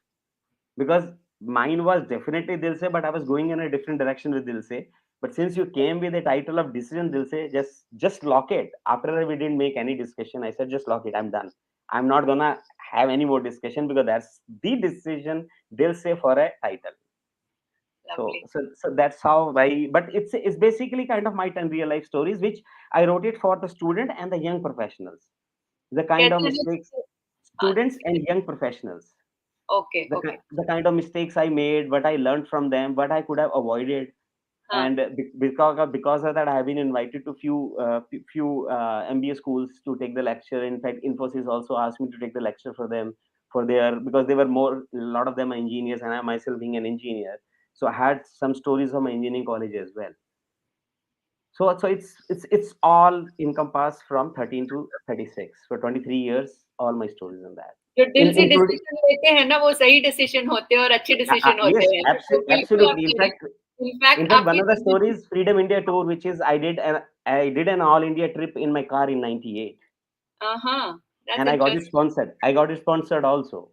S4: Because mine was definitely Dil Se, but I was going in a different direction with Dil Se. But since you came with the title of decision Dil Se, just lock it. After that, we didn't make any discussion. I said, just lock it. I'm done. I'm not gonna have any more discussion because that's the decision they'll say for a title. So,
S2: Lovely.
S4: so that's how I. But it's basically kind of my 10 real life stories, which I wrote it for the student and the young professionals. The kind of
S2: कहते हैं ना
S4: mistakes,
S2: कि- हाँ,
S4: students and young professionals.
S2: okay, okay.
S4: The kind of mistakes I made, what I learned from them, what I could have avoided,
S2: हाँ,
S4: and because of that, I have been invited to few MBA schools to take the lecture. In fact, Infosys also asked me to take the lecture for them for their because they were more a lot of them are engineers, and I myself being an engineer, so I had some stories of my engineering college as well. So it's all encompassed from 13 to 36 for 23 years. All my stories in that,
S2: जो दिल से
S4: including
S2: decision लेते हैं ना वो सही decision होते हैं और अच्छे डिसीजन
S4: yes,
S2: होते हैं, तो बिल्कुल आप
S4: absolutely.
S2: कह रहे हैं।
S4: In
S2: इनफैक्ट
S4: fact, one
S2: आपकी
S4: of the stories, Freedom India tour, which is I did an all India trip in my car in '98,
S2: हाँ, that's
S4: and I got it
S2: interesting.
S4: sponsored. I got it sponsored also.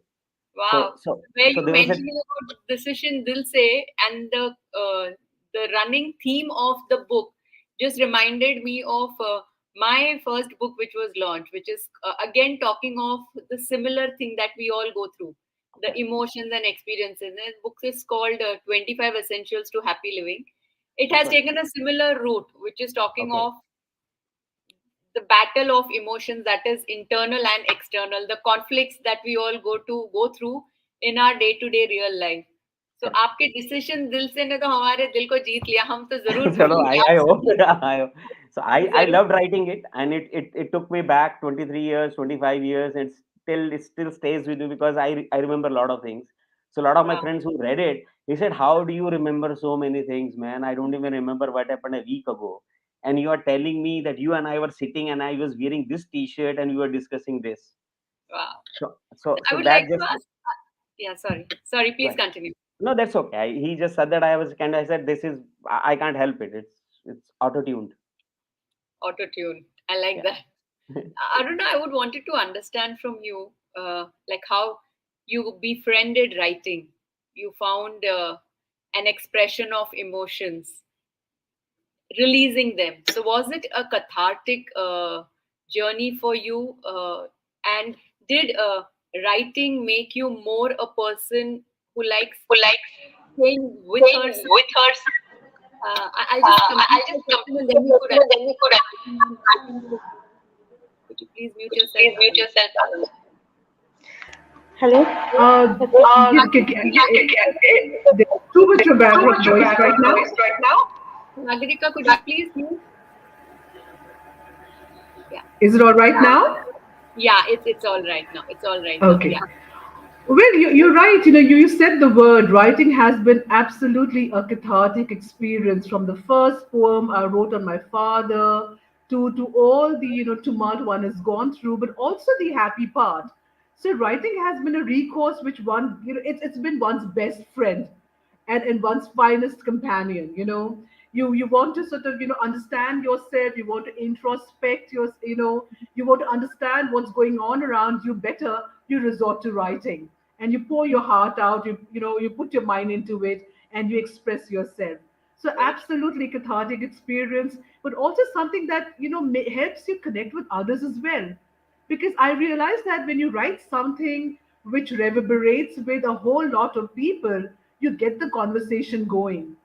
S2: Wow. Where
S4: So
S2: you
S4: there was a
S2: mentioning about decision dil se and the running theme of the book just reminded me of my first book which was launched, which is again talking of the similar thing that we all go through, the emotions and experiences. And the book is called 25 Essentials to Happy Living. It has
S4: okay.
S2: taken a similar route, which is talking
S4: Okay.
S2: of the battle of emotions, that is internal and external, the conflicts that we all go through in our day to day real life. So आपके decision दिल से ने तो हमारे दिल को जीत लिया, हम तो जरूर
S4: Chalo,
S2: पढ़ेंगे
S4: I
S2: आपसे।
S4: hope. So I
S2: जरूर।
S4: loved writing it, and it took me back 23 years, 25 years, and it still stays with me because I remember a lot of things. So a lot of my
S2: Wow.
S4: friends who read it, he said, "How do you remember so many things, man? I don't even remember what happened a week ago." And you are telling me that you and I were sitting, and I was wearing this T-shirt, and we were discussing this.
S2: Wow. I
S4: So
S2: would
S4: that
S2: like to
S4: just
S2: ask, yeah, sorry, please
S4: well,
S2: continue.
S4: no, that's okay. He just said that I was kind of. I said, "This is I can't help it. It's auto tuned."
S2: Auto tune, I like
S4: Yeah.
S2: that. Aruna, I would wanted to understand from you, like how you befriended writing. You found an expression of emotions, releasing them. So, was it a cathartic journey for you? And did writing make you more a person who likes staying with herself? I'll just complete the question and then you could answer. Could you please mute yourself, Aruna?
S5: Hello.
S3: There's too much of background noise right now.
S2: Sagarika, could you please mute? Yeah,
S3: Is it all right now?
S2: yeah, it's all right now. It's all right now.
S3: Okay.
S2: Yeah.
S3: Well, you're right. You said the word. Writing has been absolutely a cathartic experience from the first poem I wrote on my father to all the tumult one has gone through, but also the happy part. So writing has been a recourse which one it's been one's best friend and one's finest companion. You want to sort of understand yourself. You want to introspect you want to understand what's going on around you better. You resort to writing and you pour your heart out. You put your mind into it and you express yourself. So
S2: Very true.
S3: absolutely cathartic experience, but also something that helps you connect with others as well. Because I realize that when you write something which reverberates with a whole lot of people, you get the conversation going.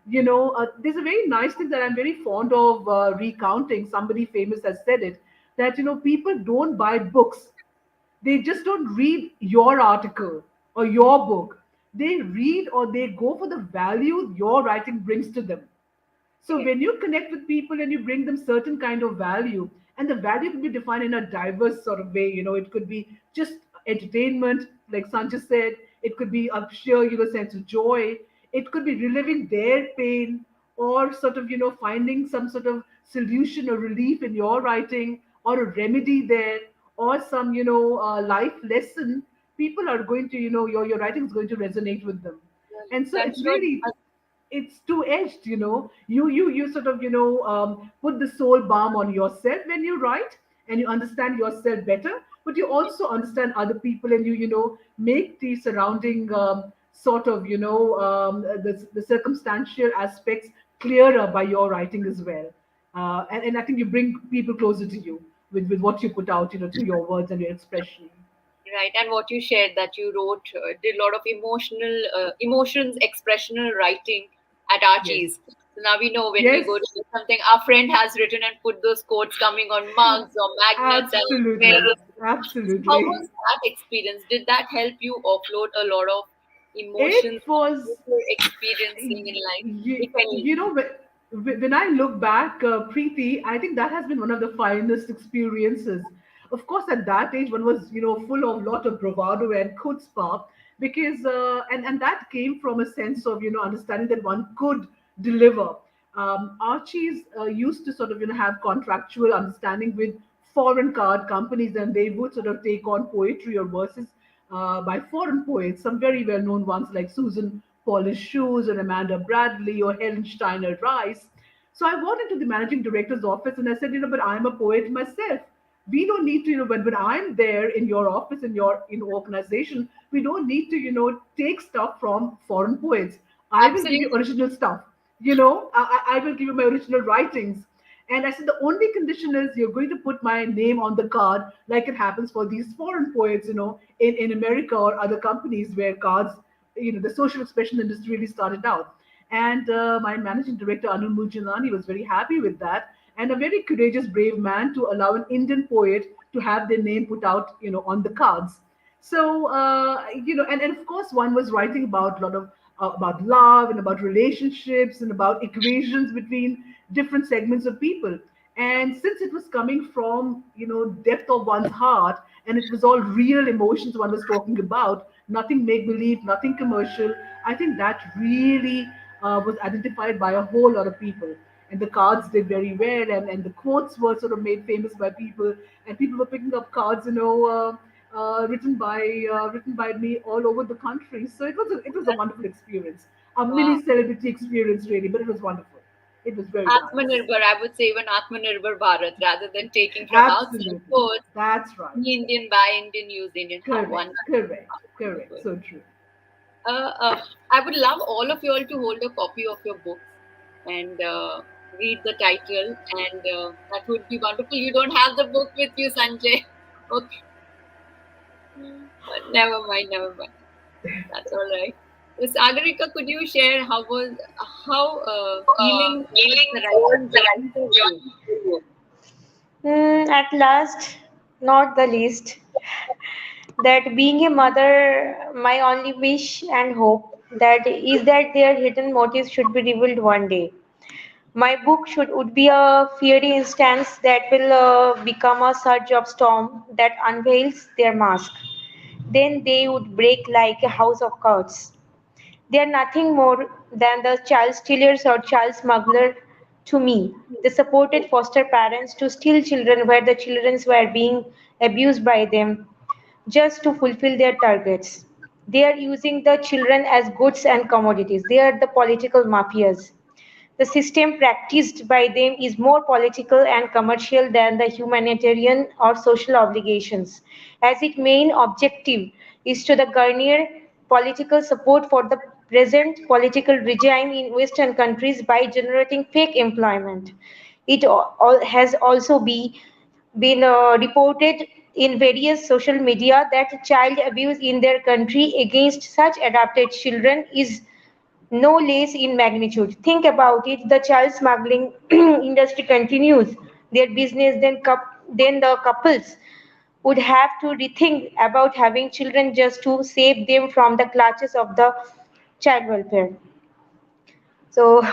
S3: There's a very nice thing that I'm very fond of recounting. Somebody famous has said it, that people don't buy books. They just don't read your article or your book. They read or they go for the value your writing brings to them. So
S2: Yes.
S3: when you connect with people and you bring them certain kind of value, and the value can be defined in a diverse sort of way. It could be just entertainment, like Sanjay said. It could be a sheer, sense of joy. It could be reliving their pain, or sort of, finding some sort of solution or relief in your writing, or a remedy there, or some, life lesson. People are going to, your writing is going to resonate with them.
S2: Really.
S3: And so
S2: That's
S3: it's
S2: what.
S3: really it's two-edged. You sort of put the soul balm on yourself when you write, and you understand yourself better, but you also understand other people, and you make the surrounding sort of the circumstantial aspects clearer by your writing as well. And I think you bring people closer to you with what you put out to your words and your expression.
S2: Right, and what you shared that you wrote, did a lot of emotions, expressional writing at
S3: Yes.
S2: Archie's. So now we know when we
S3: Yes.
S2: go to do something, our friend has written and put those quotes coming on mugs or magnets and
S3: Absolutely.
S2: various. How
S3: Absolutely.
S2: was that experience? Did that help you offload a lot of emotions
S3: It
S2: that
S3: was,
S2: you were experiencing in life, if any?
S3: you know, when I look back, Preeti, I think that has been one of the finest experiences. Of course, at that age, one was, full of lot of bravado and chutzpah, because and that came from a sense of, understanding that one could deliver. Archie's used to sort of, have contractual understanding with foreign card companies, and they would sort of take on poetry or verses by foreign poets, some very well known ones like Susan Polish Shoes or Amanda Bradley or Helen Steiner Rice. So I walked into the managing director's office and I said, but I'm a poet myself. We don't need to, when I'm there in your office, in your organization, we don't need to, take stuff from foreign poets. I will give you
S2: Absolutely.
S3: original stuff. I will give you my original writings. And I said, the only condition is you're going to put my name on the card, like it happens for these foreign poets, in America or other companies where cards, the social expression industry really started out. And my managing director, Anil Mujinani, was very happy with that. And a very courageous, brave man to allow an Indian poet to have their name put out, on the cards. So, and of course, one was writing about a lot of about love and about relationships and about equations between different segments of people. And since it was coming from, depth of one's heart, and it was all real emotions one was talking about, nothing make believe, nothing commercial, I think that really was identified by a whole lot of people. And the cards did very well, and the quotes were sort of made famous by people, and people were picking up cards, written by me all over the country. So it was a
S2: That's,
S3: wonderful experience, a
S2: wow.
S3: mini celebrity experience, really, but it was wonderful. It was very nice.
S2: Atmanirbhar, I would say even Atmanirbhar Bharat, rather than taking from outside.
S3: Absolutely,
S2: Course,
S3: that's right.
S2: be Indian, buy Indian, use Indian. How
S3: Correct,
S2: wonderful.
S3: correct,
S2: How
S3: correct.
S2: wonderful.
S3: So true.
S2: I would love all of you all to hold a copy of your books and read the title, and that would be wonderful. You don't have the book with you, Sanjay. Okay, but never mind, never mind. That's all right. Sagarika, could you share how healing was
S6: Healing
S2: the
S6: was
S2: writing
S6: the
S2: journey for
S6: right
S2: you?
S6: journey for you.
S5: At last, not the least, that being a mother, my only wish and hope that is that their hidden motives should be revealed one day. My book should would be a fiery instance that will become a surge of storm that unveils their mask. Then they would break like a house of cards. They are nothing more than the child stealers or child smuggler to me. They supported foster parents to steal children where the children were being abused by them just to fulfill their targets. They are using the children as goods and commodities. They are the political mafias. The system practiced by them is more political and commercial than the humanitarian or social obligations, as its main objective is to the garner political support for the present political regime in Western countries by generating fake employment. It has also been reported in various social media that child abuse in their country against such adopted children is no less in magnitude. Think about it, the child smuggling industry continues their business, then the couples would have to rethink about having children just to save them from the clutches of the child welfare. So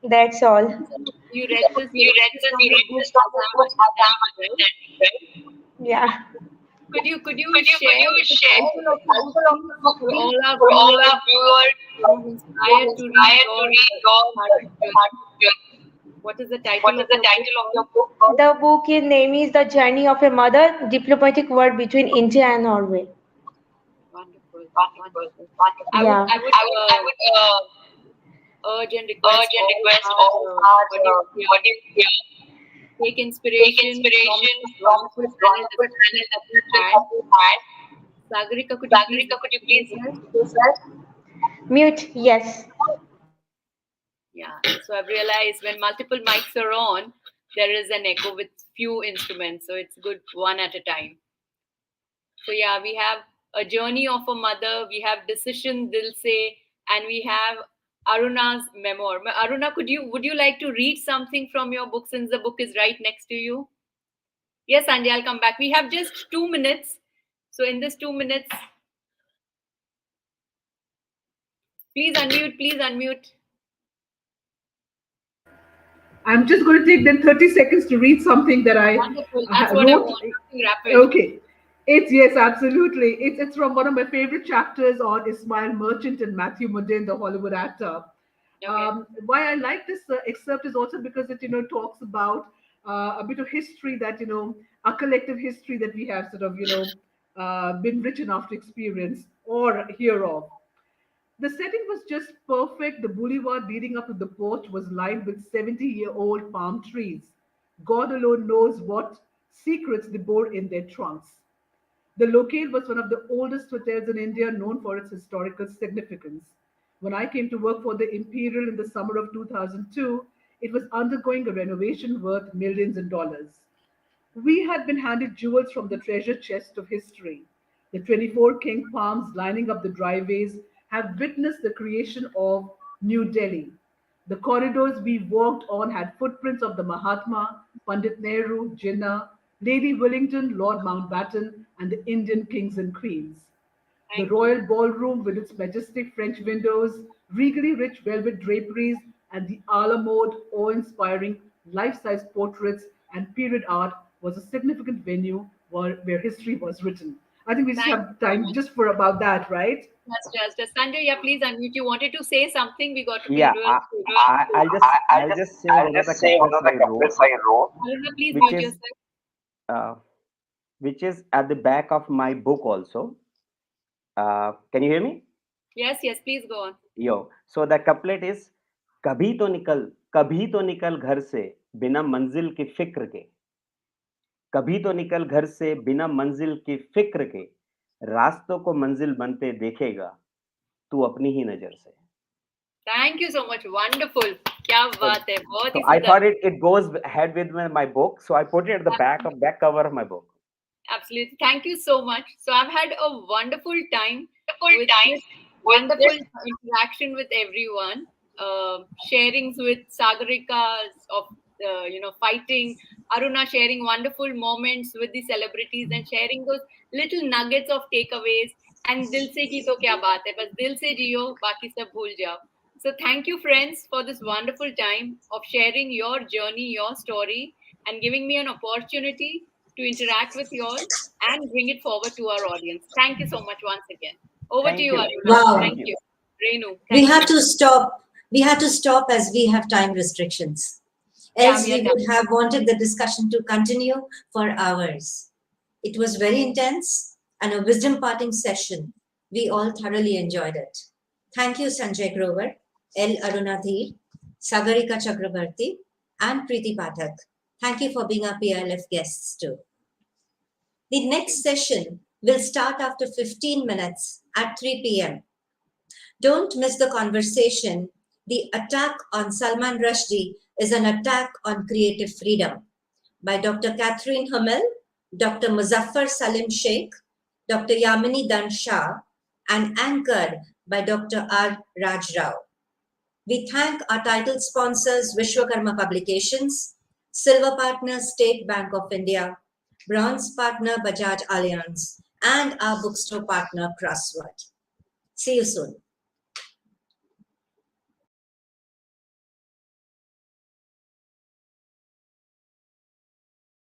S5: that's all.
S2: You read this
S6: You
S2: from the
S6: read
S2: book
S6: this from
S2: as
S6: the
S2: I'm
S6: book as I'm
S2: understanding, right?
S6: understanding, right?
S5: Yeah.
S2: Could you
S6: Could
S2: share
S6: you
S2: the
S6: share
S2: title
S6: the
S2: of the book,
S6: title of
S2: please,
S6: the book,
S2: for
S6: please,
S2: all our
S6: for all
S2: viewers
S6: our viewers
S2: who are
S6: who are
S2: inspired to read
S6: inspired to
S2: your
S6: read your
S2: Pathak journey?
S6: Pathak journey?
S2: What is the title
S6: What is
S2: of
S6: the
S2: your book
S6: title of your
S2: called?
S6: book called?
S5: The book name is The Journey of a Mother, Diplomatic War Between India and Norway.
S2: Wonderful,
S6: Wonderful,
S2: wonderful.
S6: wonderful.
S5: Yeah.
S2: I would urge and request
S6: Urge and
S2: all
S6: request
S2: our
S6: all our
S2: audience here,
S6: audience here,
S2: take
S6: take
S2: inspiration from
S6: inspiration
S2: this
S6: from
S2: wonderful
S6: this
S2: panel
S6: wonderful
S2: discussion
S6: panel
S2: that we
S6: discussion
S2: had.
S6: that we had.
S2: Sagarika, could you please
S6: Sagarika, could you
S2: introduce
S6: please
S2: yourself?
S6: introduce yourself?
S5: Mute, yes.
S2: Yeah. So I've realized when multiple mics are on, there is an echo with few instruments. So it's good one at a time. So yeah, we have A Journey of a Mother, we have Decision Dil Se, and we have Aruna's memoir. Aruna, would you like to read something from your book since the book is right next to you? Yes, Sanjay, I'll come back. We have just 2 minutes. So in this 2 minutes, please unmute.
S3: I'm just going to take then 30 seconds to read something that I
S2: Wonderful. That's what I
S3: wrote.
S2: want. Something rapid.
S3: Okay. Yes, absolutely. It's from one of my favorite chapters on Ismail Merchant and Matthew Modine, the Hollywood actor.
S2: Okay.
S3: Why I like this excerpt is also because it talks about a bit of history that a collective history that we have sort of been rich enough to experience or hear of. The setting was just perfect. The boulevard leading up to the port was lined with 70-year-old palm trees. God alone knows what secrets they bore in their trunks. The locale was one of the oldest hotels in India, known for its historical significance. When I came to work for the Imperial in the summer of 2002, it was undergoing a renovation worth millions in dollars. We had been handed jewels from the treasure chest of history. The 24 king palms lining up the driveways have witnessed the creation of New Delhi. The corridors we walked on had footprints of the Mahatma, Pandit Nehru, Jinnah, Lady Wellington, Lord Mountbatten, and the Indian kings and queens. The
S2: Thank you.
S3: royal ballroom with its majestic French windows, regally rich velvet draperies, and the a la mode, awe inspiring life size portraits and period art was a significant venue where history was written. I think we just
S2: Thank
S3: have
S2: you so
S3: time
S2: much.
S3: just for about that, right?
S2: Just Sanjay, yeah, please unmute. You wanted to say something. We got to be
S4: Yeah,
S2: real.
S4: I'll just say one of the couplets I wrote,
S2: Aruna, please
S4: which
S2: mute
S4: is
S2: yourself.
S4: uh, at the back of my book also. Can you hear me?
S2: Yes, please go on.
S4: Yo, so the couplet is, कभी तो निकल घर से बिना मंजिल की फिक्र के, कभी तो निकल घर से बिना मंजिल की फिक्र के, रास्तों को मंजिल बनते देखेगा तू अपनी ही नजर से.
S2: Thank you so much. Wonderful. क्या
S4: So,
S2: बात है. बहुत
S4: so
S2: ही
S4: I
S2: सुंदर.
S4: thought it goes ahead with my book, so I put it at the back cover of my book.
S2: Absolutely. Thank you so much. So I've had a wonderful time with this wonderful interaction with everyone. Sharings with Sagarika's of fighting, Aruna sharing wonderful moments with the celebrities and sharing those little nuggets of takeaways. And dil se ki to kya baat hai, bas dil se jiyo, baki sab bhul jao. So thank you, friends, for this wonderful time of sharing your journey, your story, and giving me an opportunity to interact with you all and bring it forward to our audience. Thank you so much once again. Over to
S4: Thank
S2: you,
S4: you.
S2: Aruna.
S1: Wow.
S2: Thank you. Renu,
S1: We
S2: thank
S1: have
S2: you.
S1: to stop. We have to stop as we have time restrictions.
S2: Yeah,
S1: Else
S2: we are
S1: we
S2: done.
S1: would have wanted the discussion to continue for hours. It was very intense and a wisdom parting session. We all thoroughly enjoyed it. Thank you, Sanjay Grover, L. Aruna Dhir, Sagarika Chakraborty, and Preeti Pathak. Thank you for being our PLF guests too. The next session will start after 15 minutes at 3 p.m. Don't miss the conversation. The attack on Salman Rushdie is an attack on creative freedom by Dr. Catherine Hummel, Dr. Muzaffar Salim Sheikh, Dr. Yamini Dan Shah, and anchored by Dr. R. Raj Rao. We thank our title sponsors Vishwakarma Publications, Silver Partner State Bank of India, Bronze Partner Bajaj Allianz, and our bookstore partner Crossword. See you soon.